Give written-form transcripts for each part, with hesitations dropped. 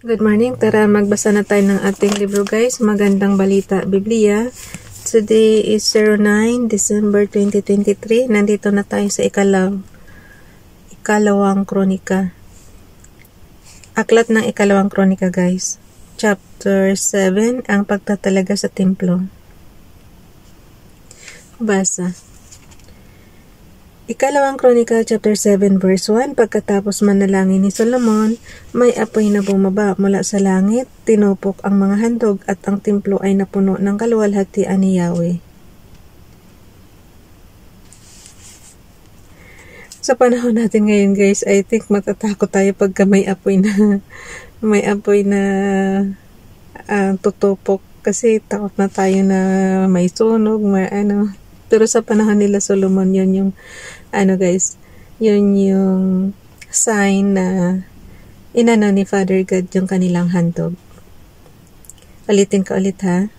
Good morning. Tara, magbasa na tayo ng ating libro guys. Magandang Balita, Biblia. Today is 09 December 2023. Nandito na tayo sa ikalawang kronika. Aklat ng ikalawang kronika guys. Chapter 7, ang pagtatalaga sa templo. Basa. Ikalawang kronika chapter 7 verse 1. Pagkatapos manalangin ni Solomon, may apoy na bumaba mula sa langit, tinupok ang mga handog at ang templo ay napuno ng kaluwalhatian ni Yahweh. Sa panahon natin ngayon guys, I think matatakot tayo pagka may apoy na tutupok kasi takot na tayo na may sunog, Pero sa panahon nila Solomon, yun yung yun yung sign na inano ni Father God yung kanilang handog. Ulitin ka ulit ha.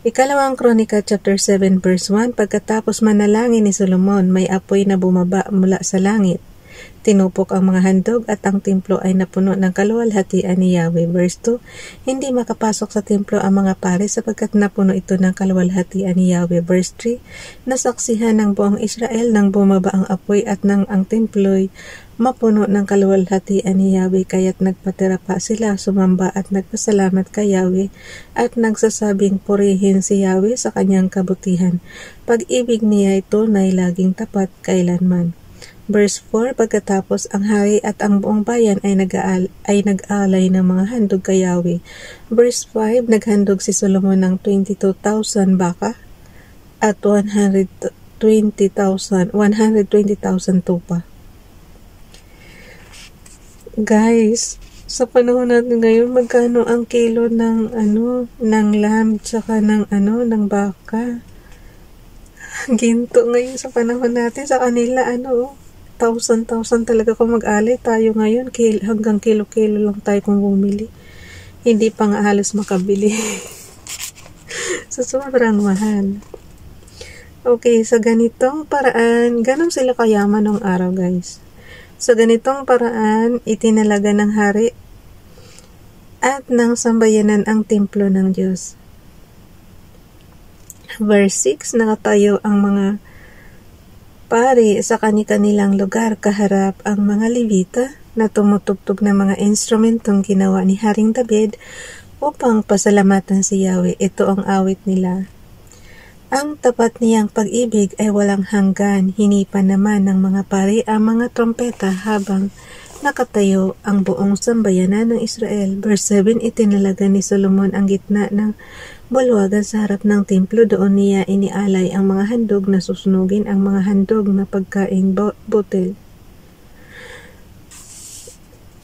Ikalawang kronika chapter 7 verse 1. Pagkatapos manalangin ni Solomon, may apoy na bumaba mula sa langit. Tinupok ang mga handog at ang templo ay napuno ng kaluwalhatian ni Yahweh. Verse 2. Hindi makapasok sa templo ang mga pare sapagkat napuno ito ng kaluwalhatian ni Yahweh. Verse 3. Nasaksihan ng buong Israel nang bumaba ang apoy at nang ang templo'y mapuno ng kaluwalhatian ni Yahweh, kaya't nagpatira pa sila, sumamba at nagpasalamat kay Yahweh at nagsasabing purihin si Yahweh sa kanyang kabutihan. Pag-ibig niya ay tunay, laging tapat kailanman. Verse 4, pagkatapos ang hari at ang buong bayan ay nag-alay ng mga handog kay Yahweh. Verse 5, naghandog si Solomon ng 22,000 baka at 120,000 tupa. Guys, sa panahon natin ngayon, magkano ang kilo ng lamb tsaka ng baka? Ginto ngayon sa panahon natin, sa kanila 1,000 talaga kung mag-alay. Tayo ngayon hanggang kilo-kilo lang tayo kung bumili, hindi pa nga halos makabili. So sobrang mahal. Okay, sa ganitong paraan, ganun sila kayaman ng araw guys. Sa ganitong paraan, itinalaga ng hari at ng sambayanan ang templo ng Diyos. Verse 6, nakatayo ang mga pari sa kani-kanilang lugar kaharap ang mga Levita na tumutugtog ng mga instrumentong ginawa ni Haring David upang pasalamatan si Yahweh. Ito ang awit nila. Ang tapat niyang pag-ibig ay walang hanggan. Hinipan naman ng mga pari ang mga trompeta habang nakatayo ang buong sambayanan ng Israel. Verse 7, itinalaga ni Solomon ang gitna ng bulwagan sa harap ng templo. Doon niya inialay ang mga handog na susunugin ang mga handog na pagkaing butil.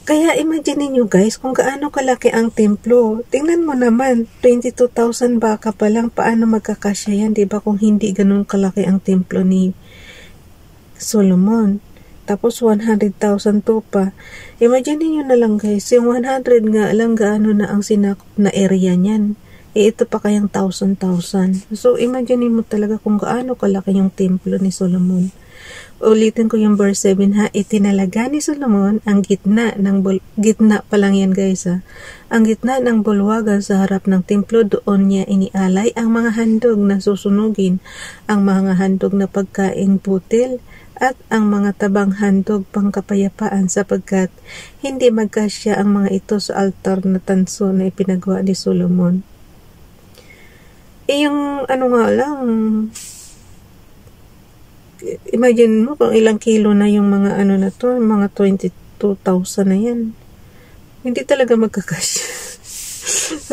Kaya imagine niyo guys kung gaano kalaki ang templo. Tingnan mo naman, 22,000 baka pa lang, paano magkakasya yan, diba, kung hindi ganun kalaki ang templo ni Solomon. Tapos 100,000 tupa. Imagine niyo na lang guys, yung 100 nga lang gaano na ang sinakop na area niyan. Ito pa kayang 1,000. So imagine mo talaga kung gaano kalaki yung templo ni Solomon. Ulitin ko yung verse 7 ha. Itinalaga ni Solomon ang gitna pa lang yan guys ha. Ang gitna ng bulwagan sa harap ng templo. Doon niya inialay ang mga handog na susunugin, ang mga handog na pagkain butil at ang mga tabang handog pangkapayapaan, sapagkat hindi magkasya ang mga ito sa altar na tanso na ipinagawa ni Solomon. Yung nga lang, imagine mo kung ilang kilo na yung mga na to, mga 22,000 na yan. Hindi talaga magkakasya.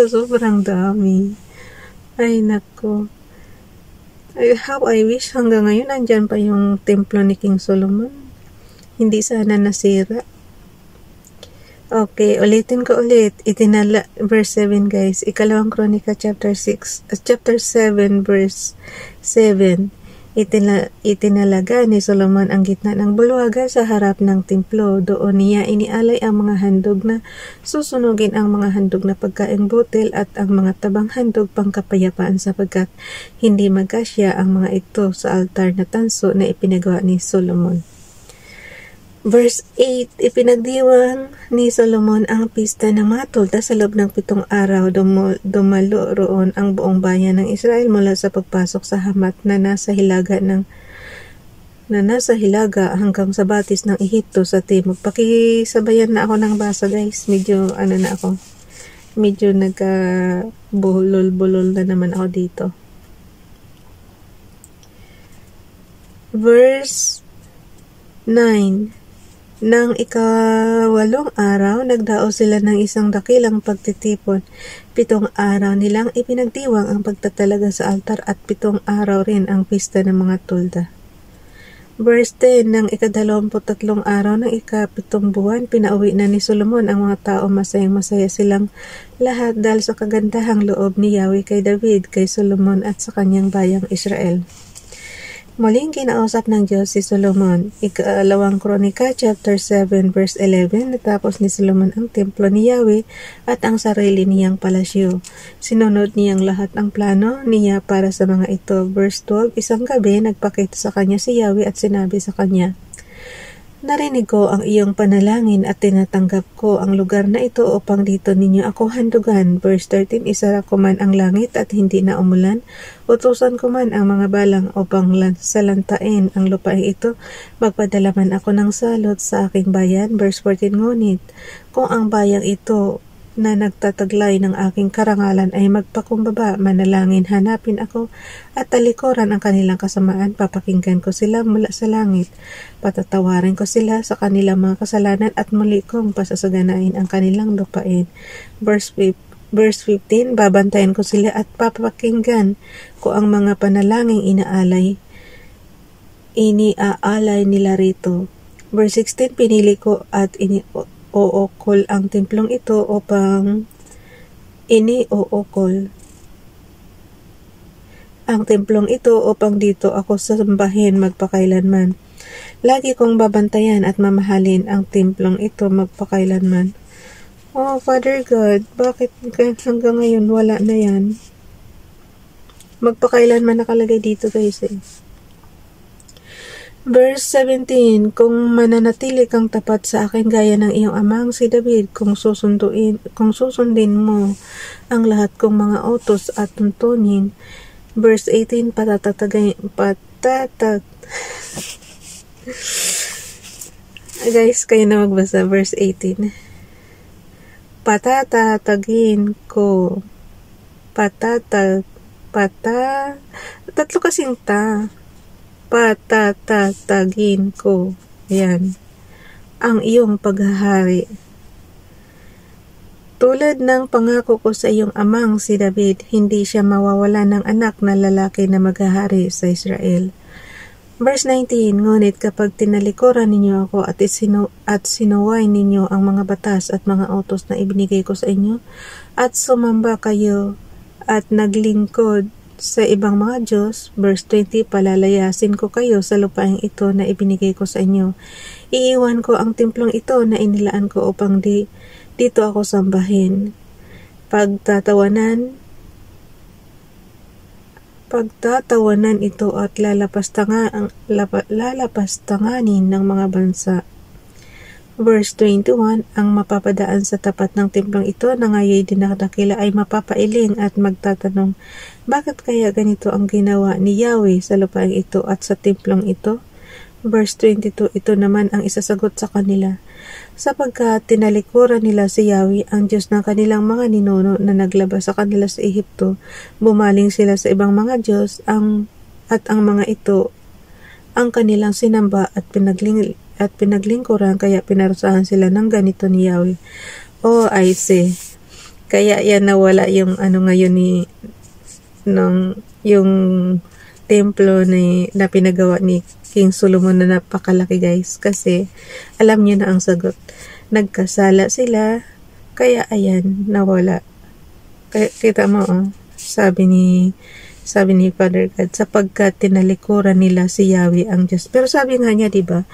Sobrang dami. Ay nako. How I wish hanggang ngayon andyan pa yung templo ni King Solomon. Hindi sana nasira. Okay, ulitin ko ulit. Verse 7 guys. Ikalawang kronika chapter 7 verse 7. Itinalaga ni Solomon ang gitna ng bulwagan sa harap ng templo. Doon niya inialay ang mga handog na susunugin, ang mga handog na pagkaing butil at ang mga tabang handog pangkapayapaan, sapagkat hindi magkasya ang mga ito sa altar na tanso na ipinagawa ni Solomon. Verse 8, ipinagdiwang ni Solomon ang pista ng mga tulda sa loob ng 7 araw. Dumalo roon ang buong bayan ng Israel mula sa pagpasok sa Hamat na nasa hilaga hanggang sa batis ng Ehipto sa timog. Pakisabayan na ako ng basa, guys. Medyo nagka-bulol-bulol na naman ako dito. Verse 9, nang 8 araw, nagdao sila ng isang dakilang pagtitipon. 7 araw nilang ipinagdiwang ang pagtatalaga sa altar at 7 araw rin ang pista ng mga tulda. Verse 10, nang 23 araw ng 7 buwan, pinauwi na ni Solomon ang mga tao. Masayang-masaya silang lahat dahil sa kagandahang loob ni Yahweh kay David, kay Solomon at sa kanyang bayang Israel. Muling kinausap ng Diyos si Solomon. 2 Kronika chapter 7 verse 11, natapos ni Solomon ang templo ni Yahweh at ang sarili niyang palasyo. Sinunod niyang lahat ang plano niya para sa mga ito. Verse 12, isang gabi nagpakita sa kanya si Yahweh at sinabi sa kanya, narinig ko ang iyong panalangin at tinatanggap ko ang lugar na ito upang dito ninyo ako handugan. Verse 13, isara ko man ang langit at hindi na umulan. Utusan ko man ang mga balang upang salantain ang lupain ito. Magpadala man ako ng salot sa aking bayan. Verse 14, ngunit kung ang bayang ito na nagtataglay ng aking karangalan ay magpakumbaba, manalangin, hanapin ako at talikuran ang kanilang kasamaan, papakinggan ko sila mula sa langit, patatawarin ko sila sa kanilang mga kasalanan at muli kong pasasaganain ang kanilang lupain. Verse 15, babantayan ko sila at papakinggan ko ang mga panalangin iniaalay nila rito. Verse 16, pinili ko at ookol ang templong ito upang dito ako sambahin magpakailanman. Lagi kong babantayan at mamahalin ang templong ito magpakailanman. Oh, Father God, bakit hanggang ngayon wala na yan? Magpakailanman nakalagay dito, guys eh. Verse 17, kung mananatili kang tapat sa akin gaya ng iyong amang si David, kung susundin mo ang lahat kong mga utos at tuntunin. Verse 18, guys, kayo na magbasa. Verse 18, patatatagin ko, tatlo kasing patatagin ko, yan, ang iyong paghahari. Tulad ng pangako ko sa iyong amang si David, hindi siya mawawala ng anak na lalaki na maghahari sa Israel. Verse 19, ngunit kapag tinalikuran ninyo ako at sinuway ninyo ang mga batas at mga utos na ibinigay ko sa inyo, at sumamba kayo at naglingkod sa ibang mga Diyos, verse 20, palalayasin ko kayo sa lupaing ito na ibinigay ko sa inyo. Iiwan ko ang templong ito na inilaan ko upang dito ako sambahin. Pagtatawanan ito at lalapastanganin ng mga bansa. Verse 21, ang mapapadaan sa tapat ng templong ito na ngayon dinakdakila ay mapapailing at magtatanong, bakit kaya ganito ang ginawa ni Yahweh sa lupain ito at sa templong ito? Verse 22, ito naman ang isasagot sa kanila, sapagkat tinalikuran nila si Yahweh, ang Diyos ng kanilang mga ninuno na naglabas sa kanila sa Ehipto. Bumaling sila sa ibang mga Diyos at ang mga ito ang kanilang sinamba at pinaglingkuran, kaya pinarusahan sila ng ganito ni Yahweh. Oh, I see. Kaya yan nawala yung ngayon yung templo na pinagawa ni King Solomon na napakalaki, guys. Kasi alam niyo na ang sagot. Nagkasala sila, kaya ayan, nawala. Kaya, kita mo, sabi ni Father God, sapagkat tinalikuran nila si Yahweh ang Diyos. Pero sabi nga niya, diba,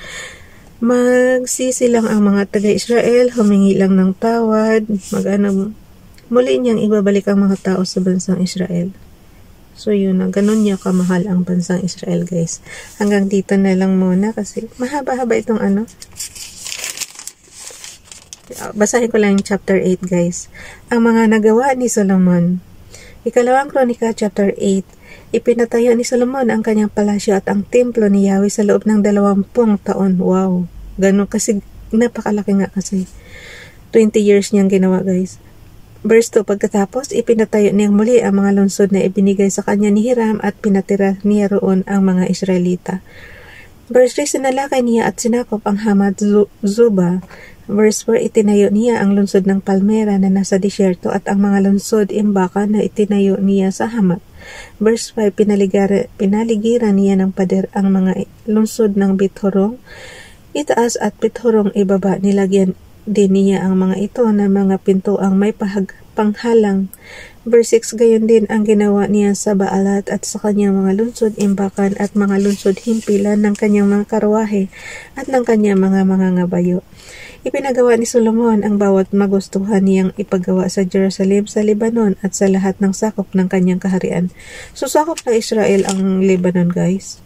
magsisi lang ang mga taga-Israel, humingi lang ng tawad, muli niyang ibabalik ang mga tao sa bansang Israel. So yun na, ganun niya kamahal ang bansang Israel, guys. Hanggang dito na lang muna kasi mahaba-haba itong Basahin ko lang yung chapter 8 guys. Ang mga nagawa ni Solomon. Ikalawang Kronika chapter 8. Ipinatayo ni Solomon ang kanyang palasyo at ang templo ni Yahweh sa loob ng 20 taon. Wow. Ganun kasi, napakalaki nga kasi. 20 years niyang ginawa guys. Verse 2, pagkatapos, ipinatayo niyang muli ang mga lungsod na ibinigay sa kanya ni Hiram at pinatira niya roon ang mga Israelita. Verse 3, sinalakay niya at sinakop ang Hamad Zuba. Verse 4, itinayo niya ang lungsod ng Palmera na nasa disyerto at ang mga lungsod imbaka na itinayo niya sa Hamat. Verse 5, pinaligiran niya ng pader ang mga lungsod ng Bithorong itaas at Bithorong ibaba. Nilagyan din niya ang mga ito na mga pintuang may panghalang. Verse 6, gayon din ang ginawa niya sa Baalat at sa kanyang mga lungsod imbakan at mga lungsod himpilan ng kanyang mga karwahe at ng kanyang mga ngabayo. Ipinagawa ni Solomon ang bawat magustuhan niyang ipagawa sa Jerusalem, sa Lebanon at sa lahat ng sakop ng kanyang kaharian. So sakop ng Israel ang Lebanon guys.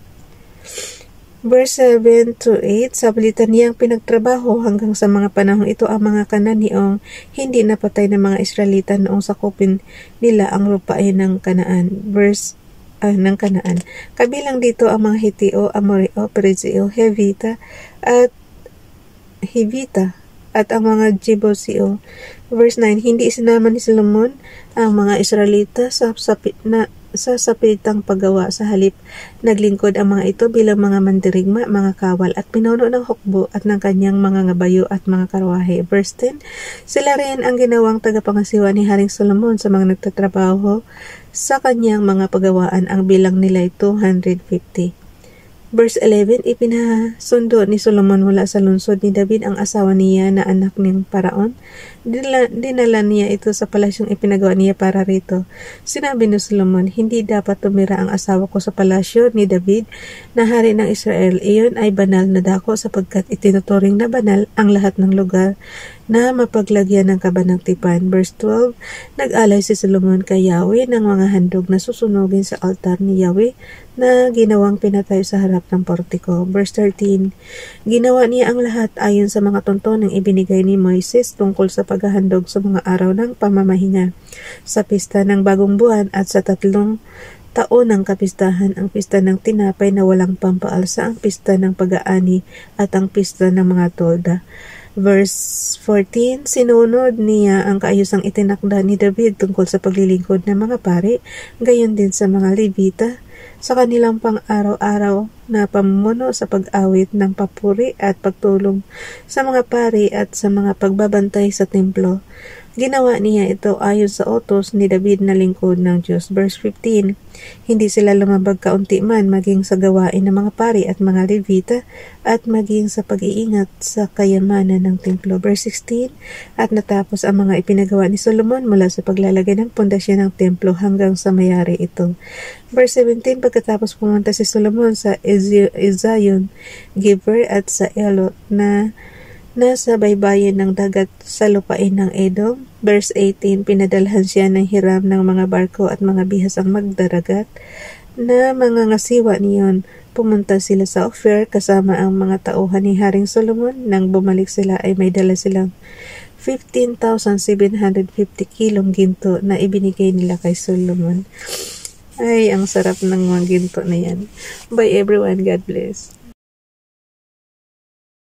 Verse 7 to 8, sablitan niyang pinagtrabaho hanggang sa mga panahong ito ang mga Kananiong hindi napatay ng mga Israelita noong sakupin nila ang lupain ng Kanaan. Ng Kanaan. Kabilang dito ang mga Hitio, Amoreo, Perizzio, Hivita at ang mga Jebuseo. Verse 9, hindi isinama ni Solomon ang mga Israelita sa sapilitang paggawa. Sa halip, naglingkod ang mga ito bilang mga mandirigma, mga kawal at pinuno ng hukbo at ng kanyang mga ngabayo at mga karwahe. Verse 10, sila rin ang ginawang tagapangasiwa ni Haring Solomon sa mga nagtatrabaho sa kanyang mga paggawaan. Ang bilang nila ay 250. Verse 11, ipinasundo ni Solomon mula sa lungsod ni David ang asawa niya na anak ng Paraon. Dinala niya ito sa palasyong ipinagawa niya para rito. Sinabi ni Solomon, hindi dapat tumira ang asawa ko sa palasyo ni David na hari ng Israel. Iyon ay banal na dako sapagkat itinuturing na banal ang lahat ng lugar na mapaglagyan ng kabanang tipan. Verse 12, nag-alay si Solomon kay Yahweh ng mga handog na susunugin sa altar ni Yahweh na ginawang pinatay sa harap ng portiko. Verse 13, ginawa niya ang lahat ayon sa mga tuntunang ibinigay ni Moises tungkol sa paghahandog sa mga araw ng pamamahinga, sa pista ng bagong buwan at sa 3 taon ng kapistahan, ang pista ng tinapay na walang pampaalsa, ang pista ng pag-aani at ang pista ng mga tolda. Verse 14, sinunod niya ang kaayusang itinakda ni David tungkol sa paglilingkod ng mga pari, gayon din sa mga Levita, sa kanilang pang-araw-araw na pamumuno sa pag-awit ng papuri at pagtulong sa mga pari at sa mga pagbabantay sa templo. Ginawa niya ito ayon sa utos ni David na lingkod ng Diyos. Verse 15, hindi sila lumabag kaunti man maging sa gawain ng mga pari at mga Levita at maging sa pag-iingat sa kayamanan ng templo. Verse 16, at natapos ang mga ipinagawa ni Solomon mula sa paglalagay ng pundasyon ng templo hanggang sa mayari ito. Verse 17, pagkatapos pumunta si Solomon sa Ezion, Geber at sa Elot na nasa baybayin ng dagat sa lupain ng Edom. Verse 18, pinadalhan siya ng Hiram ng mga barko at mga bihasang magdaragat na mga ngasiwa niyon. Pumunta sila sa Ophir kasama ang mga tauhan ni Haring Solomon. Nang bumalik sila ay may dala silang 15,750 kilong ginto na ibinigay nila kay Solomon. Ay, ang sarap ng mga ginto na yan. Bye everyone. God bless.